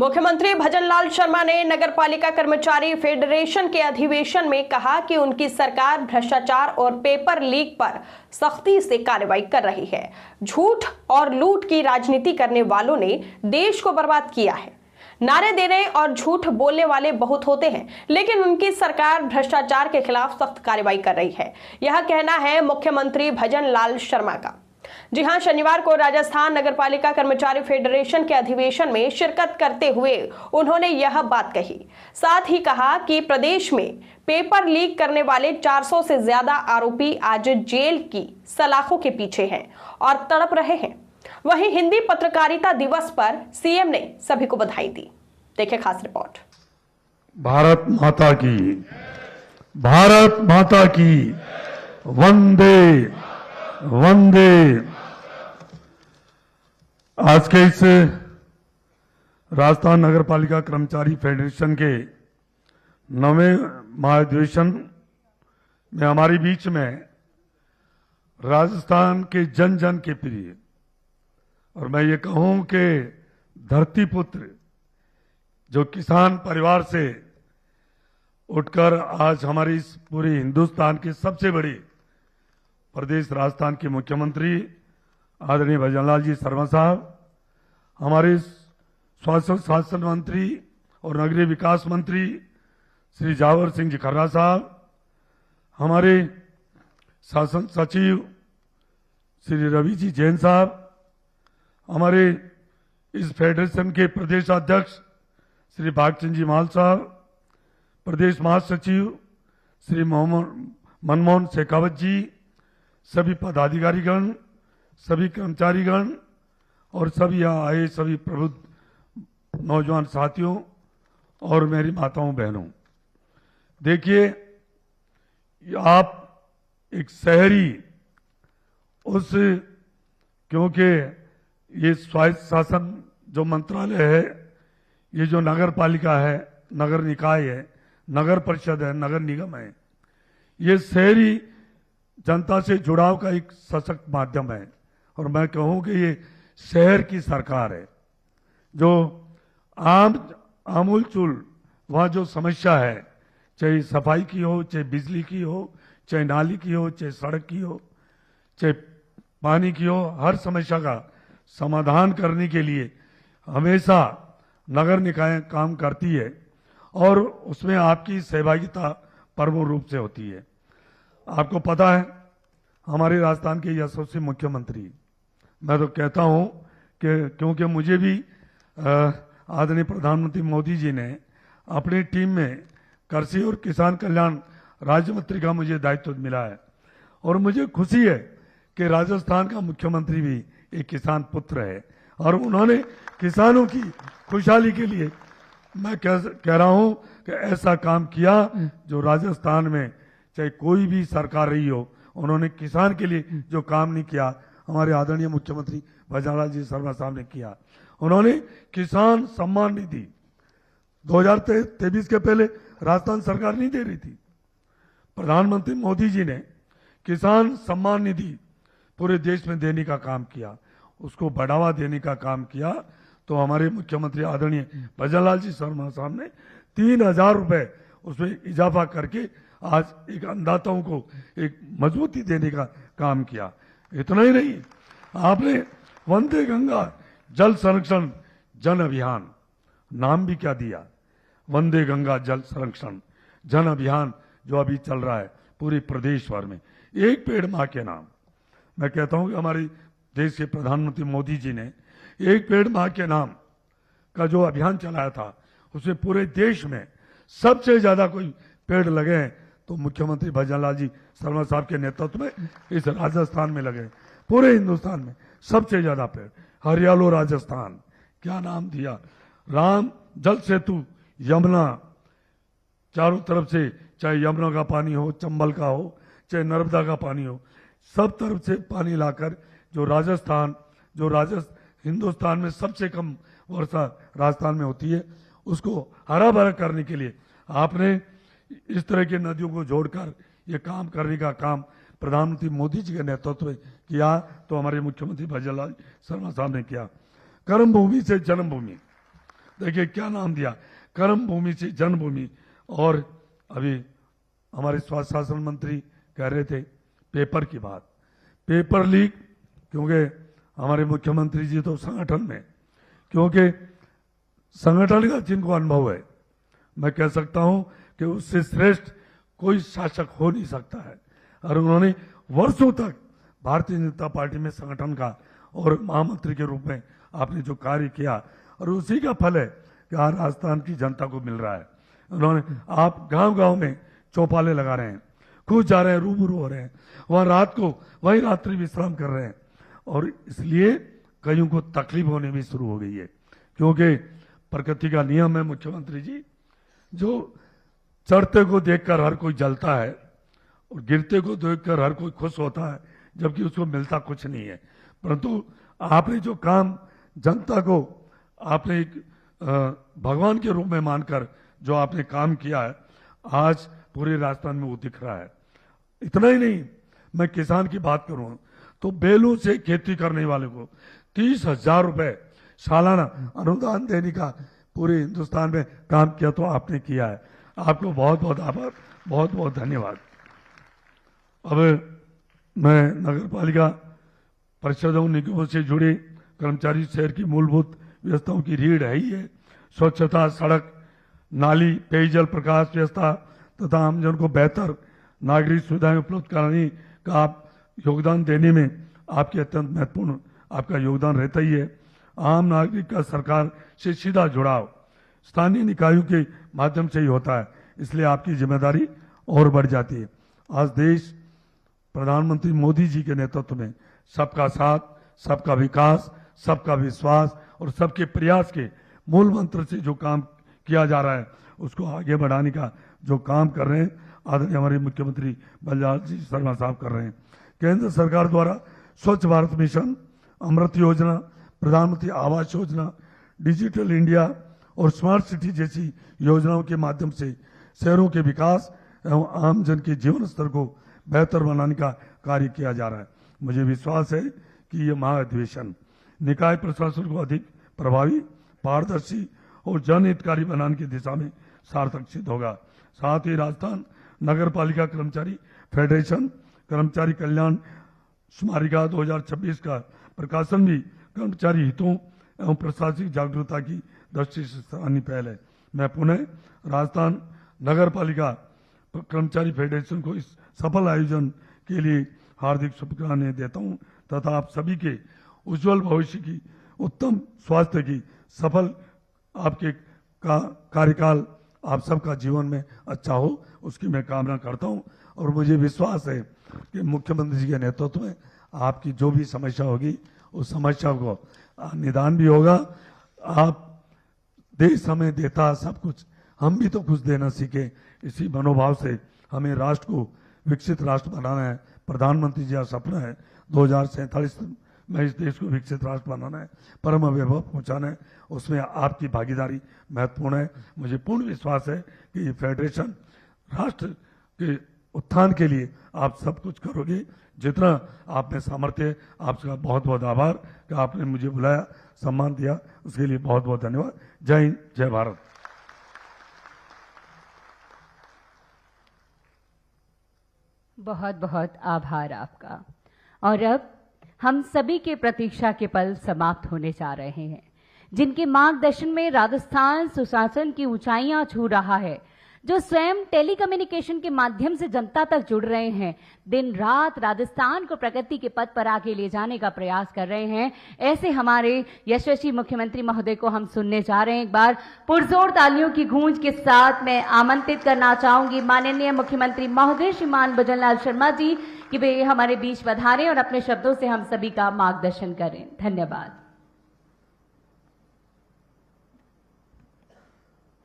मुख्यमंत्री भजनलाल शर्मा ने नगरपालिका कर्मचारी फेडरेशन के अधिवेशन में कहा कि उनकी सरकार भ्रष्टाचार और पेपर लीक पर सख्ती से कार्रवाई कर रही है। झूठ और लूट की राजनीति करने वालों ने देश को बर्बाद किया है। नारे देने और झूठ बोलने वाले बहुत होते हैं, लेकिन उनकी सरकार भ्रष्टाचार के खिलाफ सख्त कार्रवाई कर रही है। यह कहना है मुख्यमंत्री भजनलाल शर्मा का। जी हां, शनिवार को राजस्थान नगरपालिका कर्मचारी फेडरेशन के अधिवेशन में शिरकत करते हुए उन्होंने यह बात कही। साथ ही कहा कि प्रदेश में पेपर लीक करने वाले 400 से ज्यादा आरोपी आज जेल की सलाखों के पीछे हैं और तड़प रहे हैं। वहीं हिंदी पत्रकारिता दिवस पर सीएम ने सभी को बधाई दी। देखिए खास रिपोर्ट। भारत माता की, भारत माता की, वंदे वंदे। आज के इस राजस्थान नगरपालिका कर्मचारी फेडरेशन के 9वें महाधिवेशन में हमारे बीच में राजस्थान के जन जन के प्रिय और मैं ये कहूं कि धरती पुत्र जो किसान परिवार से उठकर आज हमारे इस पूरे हिंदुस्तान के सबसे बड़े प्रदेश राजस्थान के मुख्यमंत्री आदरणीय भजनलाल जी शर्मा साहब, हमारे स्वास्थ्य शासन मंत्री और नगरीय विकास मंत्री श्री जावर सिंह जी खर्रा साहब, हमारे शासन सचिव श्री रवि जी जैन साहब, हमारे इस फेडरेशन के प्रदेश अध्यक्ष श्री भागचंद जी माल साहब, प्रदेश महासचिव श्री मनमोहन शेखावत जी, सभी पदाधिकारीगण, सभी कर्मचारीगण और सभी यहाँ आए सभी प्रबुद्ध नौजवान साथियों और मेरी माताओं बहनों, देखिए आप एक शहरी उस, क्योंकि ये स्वायत्त शासन जो मंत्रालय है, ये जो नगर पालिका है, नगर निकाय है, नगर परिषद है, नगर निगम है, ये शहरी जनता से जुड़ाव का एक सशक्त माध्यम है। और मैं कहूं कि ये शहर की सरकार है। जो आमूल चूल वहां जो समस्या है, चाहे सफाई की हो, चाहे बिजली की हो, चाहे नाली की हो, चाहे सड़क की हो, चाहे पानी की हो, हर समस्या का समाधान करने के लिए हमेशा नगर निकाय काम करती है और उसमें आपकी सहभागिता प्रमुख रूप से होती है। आपको पता है हमारे राजस्थान के यशस्वी मुख्यमंत्री, मैं तो कहता हूं कि क्योंकि मुझे भी आदरणीय प्रधानमंत्री मोदी जी ने अपनी टीम में कृषि और किसान कल्याण राज्य मंत्री का मुझे दायित्व मिला है और मुझे खुशी है कि राजस्थान का मुख्यमंत्री भी एक किसान पुत्र है और उन्होंने किसानों की खुशहाली के लिए मैं कह रहा हूं कि ऐसा काम किया जो राजस्थान में चाहे कोई भी सरकार रही हो, उन्होंने किसान के लिए जो काम नहीं किया हमारे आदरणीय मुख्यमंत्री भजनलाल जी शर्मा साहब ने किया। उन्होंने किसान सम्मान निधि 2023 के पहले राजस्थान सरकार नहीं दे रही थी, प्रधानमंत्री मोदी जी ने किसान सम्मान निधि पूरे देश में देने का काम किया, उसको बढ़ावा देने का काम किया। तो हमारे मुख्यमंत्री आदरणीय भजनलाल जी शर्मा साहब ने 3,000 रुपए उसमें इजाफा करके आज एक अन्नदाताओं को एक मजबूती देने का काम किया। इतना ही नहीं, आपने वंदे गंगा जल संरक्षण जन अभियान नाम भी क्या दिया, वंदे गंगा जल संरक्षण जन अभियान जो अभी चल रहा है पूरे प्रदेश भर में, एक पेड़ मां के नाम। मैं कहता हूं कि हमारे देश के प्रधानमंत्री मोदी जी ने एक पेड़ मां के नाम का जो अभियान चलाया था, उसमें पूरे देश में सबसे ज्यादा कोई पेड़ लगे हैं तो मुख्यमंत्री भजनलाल जी शर्मा साहब के नेतृत्व में इस राजस्थान में लगे। पूरे हिंदुस्तान में सबसे ज्यादा पेड़, हरियालो राजस्थान, क्या नाम दिया, राम जल सेतु यमुना, चारों तरफ से चाहे यमुना का पानी हो, चंबल का हो, चाहे नर्मदा का पानी हो, सब तरफ से पानी लाकर जो राजस्थान, हिंदुस्तान में सबसे कम वर्षा राजस्थान में होती है, उसको हरा भरा करने के लिए आपने इस तरह की नदियों को जोड़कर ये काम करने का काम प्रधानमंत्री मोदी जी के नेतृत्व में किया, तो हमारे मुख्यमंत्री भजनलाल शर्मा साहब ने किया। कर्म भूमि से जन्मभूमि, देखिए क्या नाम दिया, कर्म भूमि से जन्मभूमि। और अभी हमारे स्वास्थ्य शासन मंत्री कह रहे थे पेपर की बात, पेपर लीक, क्योंकि हमारे मुख्यमंत्री जी तो संगठन में, क्योंकि संगठन का जिनको अनुभव है, मैं कह सकता हूं कि उससे श्रेष्ठ कोई शासक हो नहीं सकता है। और उन्होंने वर्षों तक भारतीय जनता पार्टी में संगठन का और महामंत्री के रूप में आपने जो कार्य किया, और उसी का फल है कि आज राजस्थान की जनता को मिल रहा है। उन्होंने, आप गांव गांव में चौपाले लगा रहे हैं, खुद जा रहे हैं, रूबरू हो रहे हैं, वहां रात को वहीं रात्रि विश्राम कर रहे हैं। और इसलिए कईयों को तकलीफ होने भी शुरू हो गई है, क्योंकि प्रकृति का नियम है मुख्यमंत्री जी, जो चढ़ते को देखकर हर कोई जलता है और गिरते को देखकर हर कोई खुश होता है, जबकि उसको मिलता कुछ नहीं है। परंतु आपने जो काम जनता को आपने एक भगवान के रूप में मानकर जो आपने काम किया है, आज पूरे राजस्थान में वो दिख रहा है। इतना ही नहीं, मैं किसान की बात करूं तो बैलों से खेती करने वाले को 30,000 रुपए सालाना अनुदान देने का पूरे हिंदुस्तान में काम किया, तो आपने किया है। आपको बहुत बहुत आभार, बहुत बहुत धन्यवाद। अब मैं नगर पालिका परिषदों निगमों से जुड़े कर्मचारी शहर की मूलभूत व्यवस्थाओं की रीढ़ है ही है। स्वच्छता, सड़क, नाली, पेयजल, प्रकाश व्यवस्था तथा आमजन को बेहतर नागरिक सुविधाएं उपलब्ध कराने का आप योगदान देने में आपके अत्यंत महत्वपूर्ण आपका योगदान रहता ही है। आम नागरिक का सरकार से सीधा जुड़ाव स्थानीय निकायों के माध्यम से ही होता है, इसलिए आपकी जिम्मेदारी और बढ़ जाती है। आज देश प्रधानमंत्री मोदी जी के नेतृत्व में सबका साथ, सबका विकास, सबका विश्वास और सबके प्रयास के मूल मंत्र से जो काम किया जा रहा है, उसको आगे बढ़ाने का जो काम कर रहे हैं आदरणीय हमारे मुख्यमंत्री बलराज जी शर्मा साहब कर रहे हैं। केंद्र सरकार द्वारा स्वच्छ भारत मिशन, अमृत योजना, प्रधानमंत्री आवास योजना, डिजिटल इंडिया और स्मार्ट सिटी जैसी योजनाओं के माध्यम से शहरों के विकास एवं आम जन के जीवन स्तर को बेहतर बनाने का कार्य किया जा रहा है। मुझे विश्वास है कि ये महाअधिवेशन निकाय प्रशासन को अधिक प्रभावी, पारदर्शी और जनहितकारी बनाने की दिशा में सार्थक सिद्ध होगा। साथ ही राजस्थान नगर पालिका कर्मचारी फेडरेशन कर्मचारी कल्याण स्मारिका 2026 का प्रकाशन भी कर्मचारी हितों एवं प्रशासनिक जागरूकता की दृष्टि से सराहनीय पहल है। मैं पुनः राजस्थान नगर पालिका कर्मचारी फेडरेशन को इस सफल आयोजन के लिए हार्दिक शुभकामनाएं देता हूं तथा आप सभी के उज्जवल भविष्य की, उत्तम स्वास्थ्य की, सफल आपके कार्यकाल, आप सबका जीवन में अच्छा हो, उसकी मैं कामना करता हूं। और मुझे विश्वास है कि मुख्यमंत्री जी के नेतृत्व में आपकी जो भी समस्या होगी उस समस्या को निदान भी होगा। आप देश हमें देता सब कुछ, हम भी तो कुछ देना सीखे। इसी मनोभाव से हमें राष्ट्र को विकसित राष्ट्र बनाना है। प्रधानमंत्री जी का सपना है 2047 में इस देश को विकसित राष्ट्र बनाना है, परम वैभव पहुंचाना है। उसमें आपकी भागीदारी महत्वपूर्ण है। मुझे पूर्ण विश्वास है कि ये फेडरेशन राष्ट्र के उत्थान के लिए आप सब कुछ करोगे जितना आप में सामर्थ्य है। आपका बहुत बहुत आभार कि आपने मुझे बुलाया, सम्मान दिया, उसके लिए बहुत बहुत धन्यवाद। जय हिंद, जय भारत। बहुत बहुत आभार आपका। और अब हम सभी के प्रतीक्षा के पल समाप्त होने जा रहे हैं, जिनके मार्गदर्शन में राजस्थान सुशासन की ऊंचाइयां छू रहा है, जो स्वयं टेलीकम्युनिकेशन के माध्यम से जनता तक जुड़ रहे हैं, दिन रात राजस्थान को प्रगति के पथ पर आगे ले जाने का प्रयास कर रहे हैं। ऐसे हमारे यशस्वी मुख्यमंत्री महोदय को हम सुनने जा रहे हैं। एक बार पुरजोर तालियों की गूंज के साथ मैं आमंत्रित करना चाहूंगी माननीय मुख्यमंत्री महोदय श्रीमान भजनलाल शर्मा जी कि वे हमारे बीच पधारें और अपने शब्दों से हम सभी का मार्गदर्शन करें। धन्यवाद।